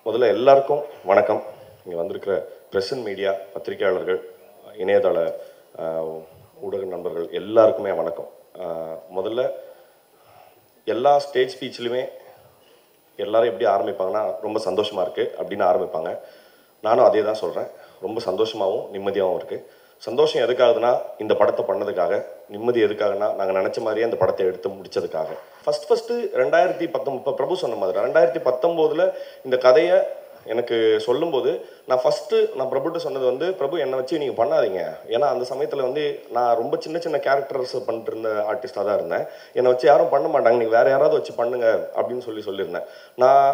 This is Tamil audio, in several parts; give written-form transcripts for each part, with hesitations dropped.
முதல்ல எல்லாருக்கும் வணக்கம். இங்கே வந்திருக்கிற பிரஸ் அண்ட் மீடியா, பத்திரிகையாளர்கள், இணையதள ஊடக நண்பர்கள் எல்லாருக்குமே வணக்கம். முதல்ல எல்லா ஸ்டேஜ் ஸ்பீச்லையுமே எல்லாரும் எப்படி ஆரம்பிப்பாங்கன்னா, ரொம்ப சந்தோஷமாக இருக்குது அப்படின்னு ஆரம்பிப்பாங்க. நானும் அதே தான் சொல்கிறேன். ரொம்ப சந்தோஷமாகவும் நிம்மதியாகவும் இருக்குது. சந்தோஷம் எதுக்காகுதுன்னா, இந்த படத்தை பண்ணதுக்காக. நிம்மதி எதுக்காகனா, நாங்கள் நினச்ச மாதிரியே அந்த படத்தை எடுத்து முடித்ததுக்காக. ஃபஸ்ட்டு 2019 இப்போ பிரபு சொன்ன மாதிரி 2019 இந்த கதையை எனக்கு சொல்லும்போது நான் பிரபுட்ட சொன்னது வந்து, பிரபு என்னை வச்சு நீங்கள் பண்ணாதீங்க. ஏன்னா அந்த சமயத்தில் வந்து நான் ரொம்ப சின்ன சின்ன கேரக்டர்ஸ் பண்ணிட்டு இருந்த ஆர்டிஸ்டாக தான் இருந்தேன். என்னை வச்சு யாரும் பண்ண மாட்டாங்க, நீங்கள் வேறு யாராவது வச்சு பண்ணுங்க அப்படின்னு சொல்லியிருந்தேன். நான்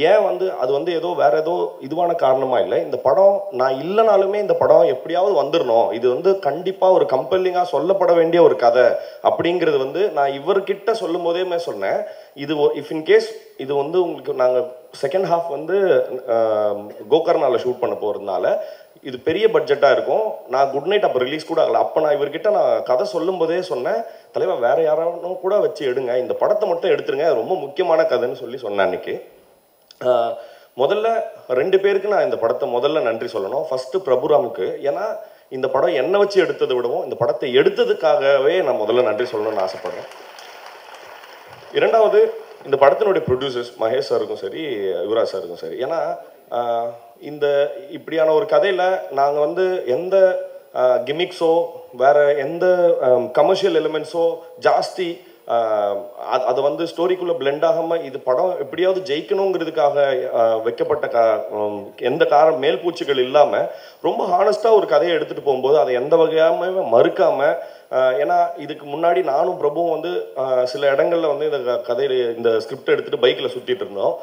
ஏன் வந்து அது வந்து வேறு ஏதோ இதுவான காரணமாக இல்லை. இந்த படம் நான் இல்லைனாலுமே இந்த படம் எப்படியாவது வந்துடணும், இது வந்து கண்டிப்பாக ஒரு கம்பெல்லிங்காக சொல்லப்பட வேண்டிய ஒரு கதை அப்படிங்கிறது வந்து நான் இவர்கிட்ட சொல்லும் போதேமே சொன்னேன். இது இஃப் இன்கேஸ் இது வந்து உங்களுக்கு நாங்கள் செகண்ட் ஹாஃப் வந்து கோகர்னாவில் ஷூட் பண்ண போகிறதுனால இது பெரிய பட்ஜெட்டாக இருக்கும். நான் குட் நைட் அப்போ ரிலீஸ் கூட ஆகலை. அப்போ நான் இவர்கிட்ட நான் கதை சொல்லும் போதே சொன்னேன், தலைவா வேறு யாராலும் கூட வச்சு எடுங்க, இந்த படத்தை மட்டும் எடுத்துருங்க, ரொம்ப முக்கியமான கதைன்னு சொன்னேன் அன்னைக்கு. முதல்ல 2 பேருக்கு நான் இந்த படத்தை முதல்ல நன்றி சொல்லணும். ஃபஸ்ட்டு பிரபுராமுக்கு. ஏன்னா இந்த படம் என்னை வச்சு எடுத்ததை விடவும் இந்த படத்தை எடுத்ததுக்காகவே நான் முதல்ல நன்றி சொல்லணும்னு ஆசைப்படுறேன். இரண்டாவது, இந்த படத்தினுடைய ப்ரொடியூசர்ஸ் மகேஷ் சாருக்கும் சரி, யுவராஜ் சாருக்கும் சரி. ஏன்னா இந்த இப்படியான ஒரு கதையில் நாங்கள் வந்து எந்த கிமிக்ஸோ வேறு எந்த கமர்ஷியல் எலிமெண்ட்ஸோ ஜாஸ்தி அதை வந்து ஸ்டோரிக்குள்ளே பிளெண்ட் ஆகாமல் இது படம் எப்படியாவது ஜெயிக்கணுங்கிறதுக்காக வைக்கப்பட்ட எந்த மேல்பூச்சிகள் இல்லாமல் ரொம்ப ஹானஸ்ட்டாக ஒரு கதையை எடுத்துகிட்டு போகும்போது அதை எந்த வகையாமே மறுக்காமல். ஏன்னா இதுக்கு முன்னாடி நானும் பிரபுவும் வந்து சில இடங்களில் வந்து இந்த கதையில் இந்த ஸ்கிரிப்ட் எடுத்துகிட்டு பைக்கில் சுற்றிட்டு இருந்தோம்.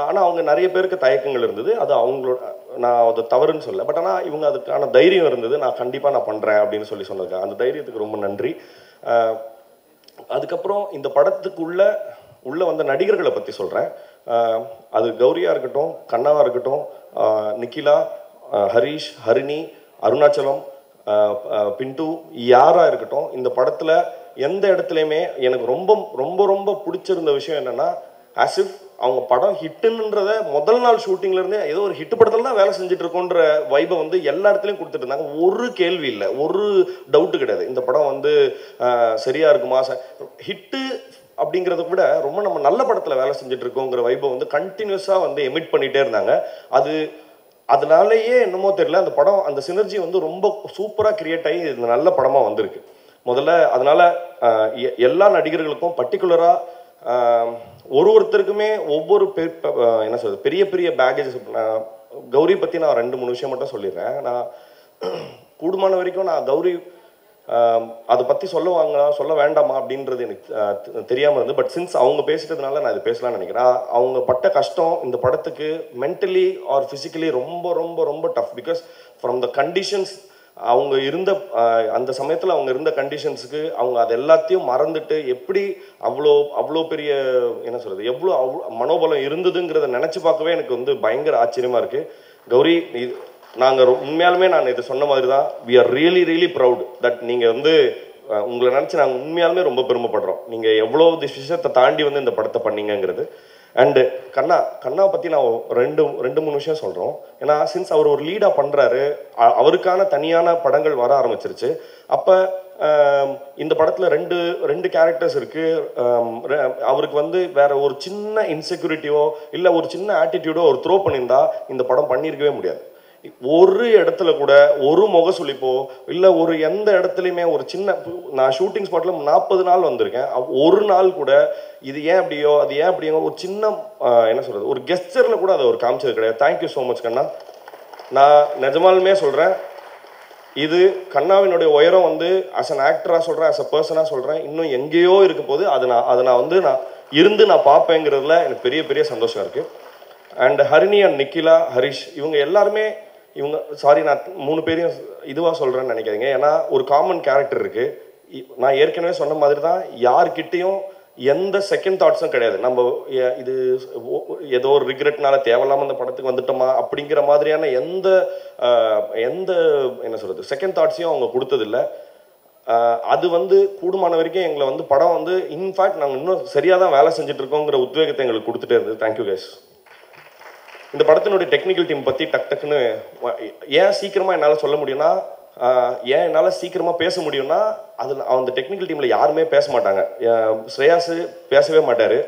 ஆனால் அவங்க நிறைய பேருக்கு தயக்கங்கள் இருந்தது. அது அவங்களோட, நான் அதை தவறுன்னு சொல்ல, பட் ஆனால் இவங்க அதுக்கான தைரியம் இருந்தது. நான் கண்டிப்பாக நான் பண்ணுறேன் அப்படின்னு சொன்னதுக்கு அந்த தைரியத்துக்கு ரொம்ப நன்றி. அதுக்கப்புறம் இந்த படத்துக்குள்ள வந்த நடிகர்களை பற்றி சொல்கிறேன். அது கௌரியாக இருக்கட்டும், கண்ணாவாக இருக்கட்டும், நிக்கிலா, ஹரீஷ், ஹரிணி, அருணாச்சலம், பிண்டு, யாராக இருக்கட்டும், இந்த படத்தில் எந்த இடத்துலையுமே எனக்கு ரொம்ப ரொம்ப ரொம்ப பிடிச்சிருந்த விஷயம் என்னென்னா, ஆசிஃப் அவங்க படம் ஹிட்டுன்றத முதல் நாள் ஷூட்டிங்லேருந்தே ஏதோ ஒரு ஹிட் படத்தில் தான் வேலை செஞ்சுட்டு இருக்கோன்ற வைபை வந்து எல்லா இடத்துலையும் கொடுத்துட்டு இருந்தாங்க. ஒரு கேள்வி இல்லை, ஒரு டவுட்டு கிடையாது. இந்த படம் வந்து சரியாக இருக்குமா, ஹிட்டு அப்படிங்கிறத விட ரொம்ப நம்ம நல்ல படத்தில் வேலை செஞ்சுட்டு இருக்கோங்கிற வைபை வந்து கண்டினியூஸாக வந்து எமிட் பண்ணிகிட்டே இருந்தாங்க. அதனாலேயே என்னமோ தெரியல, அந்த படம் அந்த சினர்ஜி வந்து ரொம்ப சூப்பராக கிரியேட் ஆகி இந்த நல்ல படமாக வந்திருக்கு. முதல்ல அதனால் எல்லா நடிகர்களுக்கும் பர்டிகுலராக ஒருத்தருக்குமே ஒவ்வொரு என்ன சொல்றது பெரிய பெரிய பேகேஜஸ். கௌரி பற்றி நான் 2-3 விஷயம் மட்டும் சொல்லிடுறேன். நான் கூடுமான வரைக்கும் நான் கௌரி அதை பற்றி சொல்ல வேண்டாமா அப்படின்றது எனக்கு தெரியாமல் இருந்து. பட் சின்ஸ் அவங்க பேசிட்டதுனால நான் இது பேசலாம்னு நினைக்கிறேன். அவங்க பட்ட கஷ்டம் இந்த படத்துக்கு மென்டலி ஆர் ஃபிசிக்கலி ரொம்ப ரொம்ப ரொம்ப tough. Because from the conditions அவங்க இருந்த அந்த சமயத்தில் அவங்க இருந்த கண்டிஷன்ஸுக்கு அவங்க அது எல்லாத்தையும் மறந்துட்டு எப்படி அவ்வளோ பெரிய என்ன சொல்கிறது எவ்வளோ மனோபலம் இருந்ததுங்கிறத நினச்சி பார்க்கவே எனக்கு வந்து பயங்கர ஆச்சரியமாக இருக்குது. கௌரி, நாங்கள் உண்மையாலுமே நான் இது சொன்ன மாதிரி தான், we are really really proud that நீங்கள் வந்து உங்களை நினச்சி நாங்கள் உண்மையாலுமே ரொம்ப பெருமைப்படுறோம். நீங்கள் எவ்வளோ விஷயத்தை தாண்டி வந்து இந்த படத்தை பண்ணீங்கிறது. அண்டு கண்ணாவை பற்றி நான் 2-3 விஷயம் சொல்கிறோம். ஏன்னா சின்ஸ் அவர் ஒரு லீடாக பண்ணுறாரு, அவருக்கான தனியான படங்கள் வர ஆரம்பிச்சிருச்சு. அப்போ இந்த படத்தில் ரெண்டு கேரக்டர்ஸ் இருக்குது. அவருக்கு வந்து வேற ஒரு சின்ன இன்செக்யூரிட்டியோ இல்லை ஒரு சின்ன ஆட்டிடியூடோ ஒரு த்ரோ பண்ணியிருந்தா இந்த படம் பண்ணியிருக்கவே முடியாது. ஒரு இடத்துல கூட ஒரு முகசுளிப்போ இல்லை ஒரு எந்த இடத்துலையுமே ஒரு சின்ன, நான் ஷூட்டிங் ஸ்பாட்டில் 40 நாள் வந்திருக்கேன், ஒரு நாள் கூட இது ஏன் அப்படியோ அது ஏன் அப்படியோ ஒரு சின்ன என்ன சொல்கிறது ஒரு கெஸ்டரில் கூட அதை ஒரு காமிச்சது கிடையாது. தேங்க்யூ ஸோ மச் கண்ணா. நான் நிஜமாலுமே சொல்கிறேன், இது கண்ணாவினுடைய உயரம் வந்து அஸ் அன் ஆக்டராக சொல்கிறேன், அஸ் அ பர்சனாக சொல்கிறேன், இன்னும் எங்கேயோ இருக்க போது அதை நான் வந்து நான் பார்ப்பேங்கிறதுல எனக்கு பெரிய பெரிய சந்தோஷம் இருக்குது. அண்ட் ஹரிணி அண்ட் நிக்கிலா, ஹரிஷ், இவங்க எல்லாருமே சாரி நான் 3 பேரையும் இதுவாக சொல்கிறேன்னு நினைக்காதீங்க. ஏன்னா ஒரு காமன் கேரக்டர் இருக்குது. நான் ஏற்கனவே சொன்ன மாதிரி தான், யார்கிட்டையும் எந்த செகண்ட் தாட்ஸும் கிடையாது. நம்ம இது ஏதோ ஒரு ரிக்ரெட்னால தேவையில்லாமல் அந்த படத்துக்கு வந்துட்டோமா அப்படிங்கிற மாதிரியான எந்த என்ன சொல்கிறது செகண்ட் தாட்ஸையும் அவங்க கொடுத்ததில்லை. அது வந்து கூடுமான வரைக்கும் எங்களை வந்து படம் வந்து இன்ஃபேக்ட் நாங்கள் இன்னும் சரியாக தான் வேலை செஞ்சுட்டு இருக்கோங்கிற உத்வேகத்தை எங்களுக்கு கொடுத்துட்டே இருந்தது. Thank you guys. இந்த படத்தினுடைய டெக்னிக்கல் டீம் பற்றி டக்குன்னு ஏன் சீக்கிரமாக என்னால் சொல்ல முடியும்னா, ஏன் என்னால் சீக்கிரமாக பேச முடியும்னா, அதில் அந்த டெக்னிக்கல் டீமில் யாருமே பேச மாட்டாங்க. ஸ்ரேயாஸ் பேசவே மாட்டார்.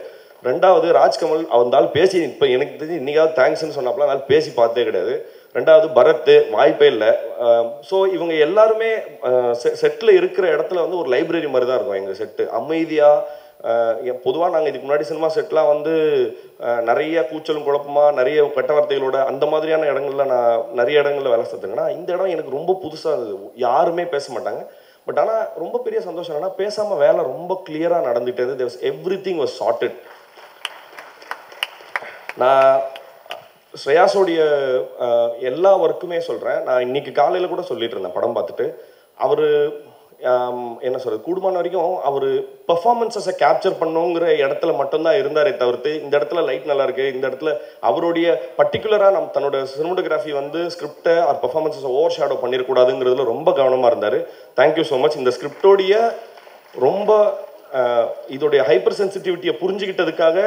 ரெண்டாவது ராஜ்கமல் அவந்தால் பேசி, இப்போ எனக்கு தெரிஞ்சு இன்றைக்காவது தேங்க்ஸ்ன்னு சொன்னாப்பெல்லாம் அதனால் பேசி பார்த்தே கிடையாது. ரெண்டாவது பரத் வாய்ப்பே இல்லை. ஸோ இவங்க எல்லாருமே செட்டில் இருக்கிற இடத்துல வந்து ஒரு லைப்ரரி மாதிரி தான் இருக்கும் எங்கள் செட்டு. அமைதியாக, பொதுவாக நாங்கள் இதுக்கு முன்னாடி சினிமா செட்லாம் வந்து நிறைய கூச்சலும் குழப்பமாக நிறைய கெட்ட வார்த்தைகளோட அந்த மாதிரியான இடங்கள்ல நான் நிறைய இடங்களில் வேலை செஞ்சுருக்கேன்னா, இந்த இடம் எனக்கு ரொம்ப புதுசாக இருந்தது. யாருமே பேச மாட்டாங்க. பட் ஆனால் ரொம்ப பெரிய சந்தோஷம் என்னன்னா, பேசாமல் வேலை ரொம்ப கிளியராக நடந்துகிட்டே இருந்தது. Everything was charted. நான் ஸ்ரேயாஸோடைய எல்லா ஒர்க்குமே சொல்கிறேன். நான் இன்னைக்கு காலையில் கூட சொல்லிட்டு இருந்தேன் படம் பார்த்துட்டு. அவர் என்ன சொல்கிறது, கூடுமான வரைக்கும் அவர் பெர்ஃபார்மன்ஸஸை கேப்சர் பண்ணுங்கிற இடத்துல மட்டும்தான் இருந்தாரே தவிர்த்து, இந்த இடத்துல லைட் நல்லா இருக்குது, இந்த இடத்துல அவருடைய பர்டிகுலராக தன்னோட சினிமோட்டோகிராஃபி வந்து ஸ்கிரிப்டை ஆர் பெர்ஃபார்மன்ஸஸை ஓவர் ஷேடோ பண்ணிடக்கூடாதுங்கிறதுல ரொம்ப கவனமாக இருந்தார். Thank you so much. இந்த ஸ்கிரிப்டோடைய ரொம்ப இதோடைய ஹைப்பர் சென்சிட்டிவிட்டியை புரிஞ்சுக்கிட்டதுக்காக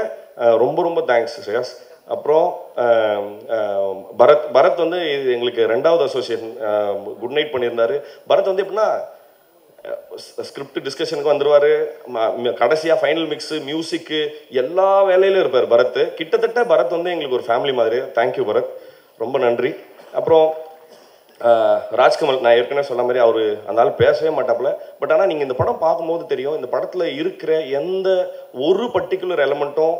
ரொம்ப ரொம்ப தேங்க்ஸ் ஸ்ரேயாஸ். அப்புறம் பரத் வந்து எங்களுக்கு 2வது அசோசியேஷன் குட் நைட் பண்ணியிருந்தாரு. பரத் வந்து எப்படின்னா, ஸ்கிரிப்ட் டிஸ்கஷனுக்கு வந்துடுவார், கடைசியாக ஃபைனல் மிக்ஸு மியூசிக்கு எல்லா வேலையிலும் இருப்பார் பரத். கிட்டத்தட்ட பரத் வந்து எங்களுக்கு ஒரு ஃபேமிலி மாதிரி. தேங்க்யூ பரத், ரொம்ப நன்றி. அப்புறம் ராஜ்கமல், நான் ஏற்கனவே சொன்ன மாதிரி அவர் அதனால பேசவே மாட்டாப்புல. பட் ஆனால் நீங்கள் இந்த படம் பார்க்கும்போது தெரியும், இந்த படத்தில் இருக்கிற எந்த ஒரு பர்டிகுலர் எலமெண்ட்டும்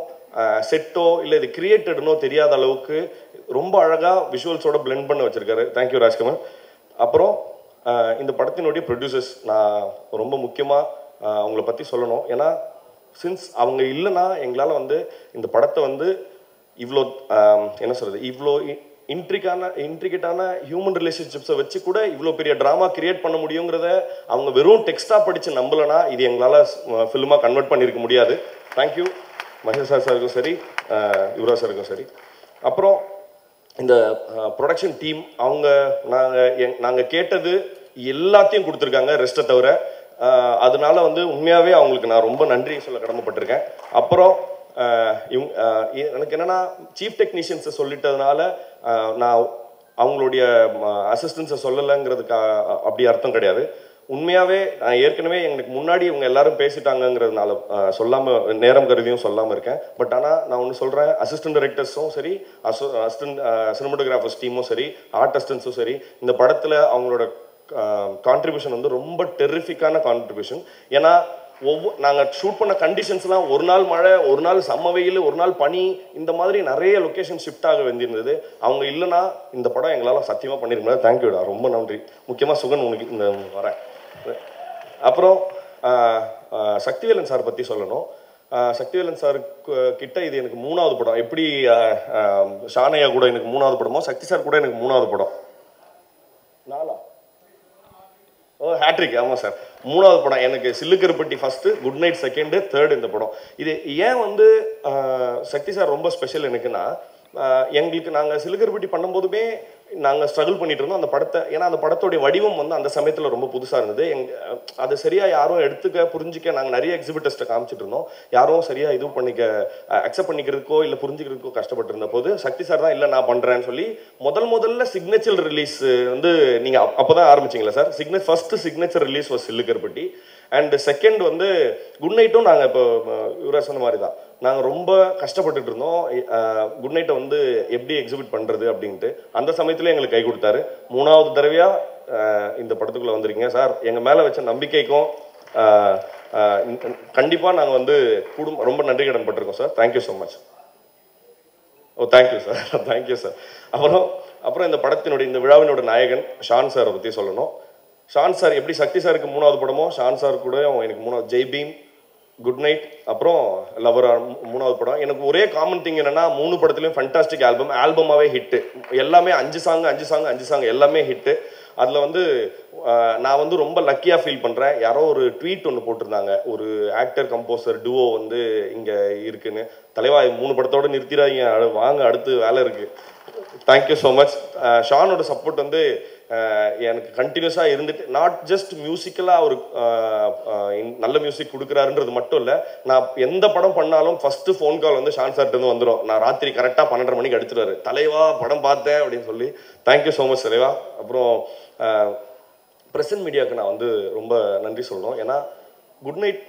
செட்டோ இல்லை இது கிரியேட்டட்னோ தெரியாத அளவுக்கு ரொம்ப அழகாக விஷுவல்ஸோட பிளெண்ட் பண்ண வச்சுருக்காரு. தேங்க்யூ ராஜ்கமல். அப்புறம் இந்த படத்தினுடைய ப்ரொடியூசர்ஸ், நான் ரொம்ப முக்கியமாக அவங்கள பற்றி சொல்லணும். ஏன்னா சின்ஸ் அவங்க இல்லைன்னா எங்களால் வந்து இந்த படத்தை வந்து இவ்வளோ என்ன சொல்கிறது, இவ்வளோ இன்ட்ரிகேட்டான ஹியூமன் ரிலேஷன்ஷிப்ஸை வச்சு கூட இவ்வளோ பெரிய ட்ராமா கிரியேட் பண்ண முடியுங்கிறத அவங்க வெறும் டெக்ஸ்டாக படித்து நம்பலைன்னா இது எங்களால் ஃபில்மாக கன்வெர்ட் பண்ணியிருக்க முடியாது. தேங்க்யூ மகேஷ் சாருக்கும் சரி, யுவராஜ் சாருக்கும் சரி. அப்புறம் இந்த ப்ரொடக்ஷன் டீம், அவங்க நாங்கள் கேட்டது எல்லாத்தையும் கொடுத்துருக்காங்க ரெஸ்ட்டை தவிர. அதனால வந்து உண்மையாகவே அவங்களுக்கு நான் ரொம்ப நன்றி சொல்ல கடமைப்பட்டிருக்கேன். அப்புறம் எனக்கு என்னென்னா, சீஃப் டெக்னீஷியன்ஸை சொல்லிட்டதுனால நான் அவங்களுடைய அசிஸ்டன்ஸை சொல்லலைங்கிறதுக்கு அப்படி அர்த்தம் கிடையாது. உண்மையாகவே நான் ஏற்கனவே எங்களுக்கு முன்னாடி இவங்க எல்லாரும் பேசிட்டாங்கங்கிறதுனால சொல்லாமல், நேரம் கருதியும் சொல்லாமல் இருக்கேன். பட் ஆனால் நான் ஒன்று சொல்கிறேன், அசிஸ்டன்ட் டைரக்டர்ஸும் சரி, அசிஸ்டன்ட் சினிமோட்டோகிராஃபர்ஸ் டீமும் சரி, ஆர்டிஸ்டன்ஸும் சரி, இந்த படத்தில் அவங்களோட கான்ட்ரிபியூஷன் வந்து ரொம்ப டெரிஃபிக்கான கான்ட்ரிபியூஷன். ஏன்னா நாங்கள் ஷூட் பண்ண கண்டிஷன்ஸ்லாம் ஒரு நாள் மழை, ஒரு நாள் செம்ம வெயில், ஒரு நாள் பனி, இந்த மாதிரி நிறைய லொக்கேஷன் ஷிஃப்ட் ஆக வேண்டியிருந்தது. அவங்க இல்லைன்னா இந்த படம் எங்களால் சத்தியமாக பண்ணியிருக்க முடியாது. தேங்க்யூடா, ரொம்ப நன்றி. முக்கியமாக சுகன் உனக்கு இந்த வரேன். அப்புறம் சக்திவேலன் சார் பற்றி சொல்லணும். சக்திவேலன் சார் கிட்ட இது எனக்கு 3வது படம். எப்படி ஷானையா கூட எனக்கு 3வது படமோ, சக்தி சார் கூட எனக்கு 3வது படம். 4 ஹேட்ரிக். ஆமாம் சார், 3வது படம் எனக்கு. Sillukaruppatti first, good night second, third இந்த படம். இது ஏன் வந்து சக்தி சார் ரொம்ப ஸ்பெஷல் எனக்குன்னா, எங்களுக்கு நாங்கள் சில்லுக்கருப்பட்டி பண்ணும்போதுமே நாங்கள் ஸ்ட்ரகிள் பண்ணிட்டு இருந்தோம் அந்த படத்தை. ஏன்னா அந்த படத்தோடைய வடிவம் வந்து அந்த சமயத்தில் ரொம்ப புதுசாக இருந்தது. அது சரியாக யாரும் எடுத்துக்க புரிஞ்சிக்க நாங்கள் நிறைய எக்ஸிபிட்டர்ஸ்ட்டை காமிச்சிட்டு இருந்தோம். யாரும் சரியாக இது பண்ணிக்க அக்செப்ட் பண்ணிக்கிறதுக்கோ இல்லை புரிஞ்சுக்கிறதுக்கோ கஷ்டப்பட்டு இருந்த போது சக்தி சார் தான் இல்லை நான் பண்ணுறேன்னு சொல்லி முதல்ல சிக்னேச்சர் ரிலீஸ் வந்து நீங்கள் அப்போ தான் ஆரம்பிச்சிங்களா sir? First signature release was Sillukaruppatti. And second வந்து குட் நைட்டும் நாங்கள் இப்போ யுவராஜ் சொன்ன மாதிரி தான் நாங்கள் ரொம்ப கஷ்டப்பட்டுட்டு இருந்தோம். குட் நைட்டை வந்து எப்படி எக்ஸிபிட் பண்ணுறது அப்படின்ட்டு. அந்த சமயத்தில் எங்களுக்கு கை கொடுத்தாரு. 3வது தடவையாக இந்த படத்துக்குள்ளே வந்திருக்கீங்க சார். எங்கள் மேலே வச்ச நம்பிக்கைக்கும் கண்டிப்பாக நாங்கள் வந்து ரொம்ப நன்றி கடன் பட்டிருக்கோம் sir. Thank you so much. Thank you sir, thank you sir. அப்புறம் இந்த படத்தினுடைய இந்த விழாவினோட நாயகன் ஷான் சாரை பற்றி சொல்லணும். ஷான் சார் எப்படி சக்தி சாருக்கு 3வது படமோ, ஷான் சார் கூட எனக்கு 3வது ஜெய் பீம், குட் நைட், அப்புறம் லவர் 3வது படம். எனக்கு ஒரே காமன் திங் என்னன்னா, 3 படத்துலையும் ஃபண்டாஸ்டிக் ஆல்பமாகவே ஹிட்டு. எல்லாமே 5 சாங் எல்லாமே ஹிட்டு. அதில் வந்து நான் வந்து ரொம்ப லக்கியாக ஃபீல் பண்ணுறேன். யாரோ ஒரு ட்வீட் ஒன்று போட்டிருந்தாங்க, ஒரு ஆக்டர் கம்போசர் டுவோ வந்து இங்கே இருக்குன்னு. தலைவா 3 படத்தோடு நிறுத்திடாதீங்க, வாங்க அடுத்து வேலை இருக்குது. Thank you so much. ஷானோட சப்போர்ட் வந்து எனக்கு கண்டினியூஸாக இருந்துட்டு, நாட் ஜஸ்ட் மியூசிக்கலாக ஒரு நல்ல மியூசிக் கொடுக்குறாருன்றது மட்டும் இல்லை, நான் எந்த படம் பண்ணாலும் ஃபஸ்ட்டு ஃபோன் கால் வந்து ஷான் சார்ட்டு வந்துடும். நான் ராத்திரி கரெக்டாக 12:30 மணிக்கு எடுத்துருவாரு, தலைவா படம் பார்த்தேன் அப்படின்னு சொல்லி. தேங்க்யூ ஸோ மச் தலைவா. அப்புறம் பிரசன்ட் மீடியாவுக்கு நான் வந்து ரொம்ப நன்றி சொல்லணும். ஏன்னா குட் நைட்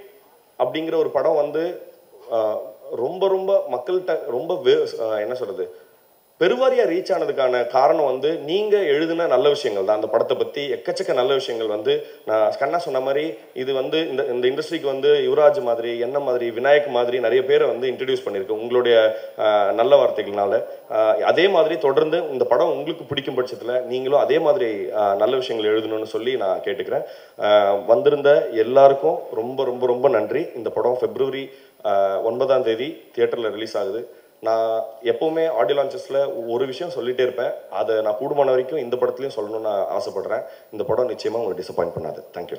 அப்படிங்கிற ஒரு படம் வந்து ரொம்ப ரொம்ப மக்கள்கிட்ட ரொம்ப என்ன சொல்கிறது, பெருவாரியாக ரீச் ஆனதுக்கான காரணம் வந்து நீங்கள் எழுதின நல்ல விஷயங்கள் தான். அந்த படத்தை பற்றி எக்கச்சக்க நல்ல விஷயங்கள் வந்து, நான் கண்ணா சொன்ன மாதிரி இது வந்து இந்த இண்டஸ்ட்ரிக்கு வந்து யுவராஜ் மாதிரி, என்ன மாதிரி, விநாயக் மாதிரி நிறைய பேரை வந்து இன்ட்ரடியூஸ் பண்ணியிருக்கு உங்களுடைய நல்ல வார்த்தைகள்னால. அதே மாதிரி தொடர்ந்து இந்த படம் உங்களுக்கு பிடிக்கும் பட்சத்தில் நீங்களும் அதே மாதிரி நல்ல விஷயங்கள் எழுதணும்னு சொல்லி நான் கேட்டுக்கிறேன். வந்திருந்த எல்லாருக்கும் ரொம்ப ரொம்ப ரொம்ப நன்றி. இந்த படம் February 9 தியேட்டரில் ரிலீஸ் ஆகுது. நான் எப்போவுமே ஆடியோ லான்ச்சஸில் ஒரு விஷயம் சொல்லிகிட்டே இருப்பேன். அதை நான் கூடுமான வரைக்கும் இந்த படத்துலையும் சொல்லணும்னு நான் ஆசைப்படுறேன். இந்த படம் நிச்சயமாக உங்களை டிசப்பாயிண்ட் பண்ணாது. தேங்க்யூ.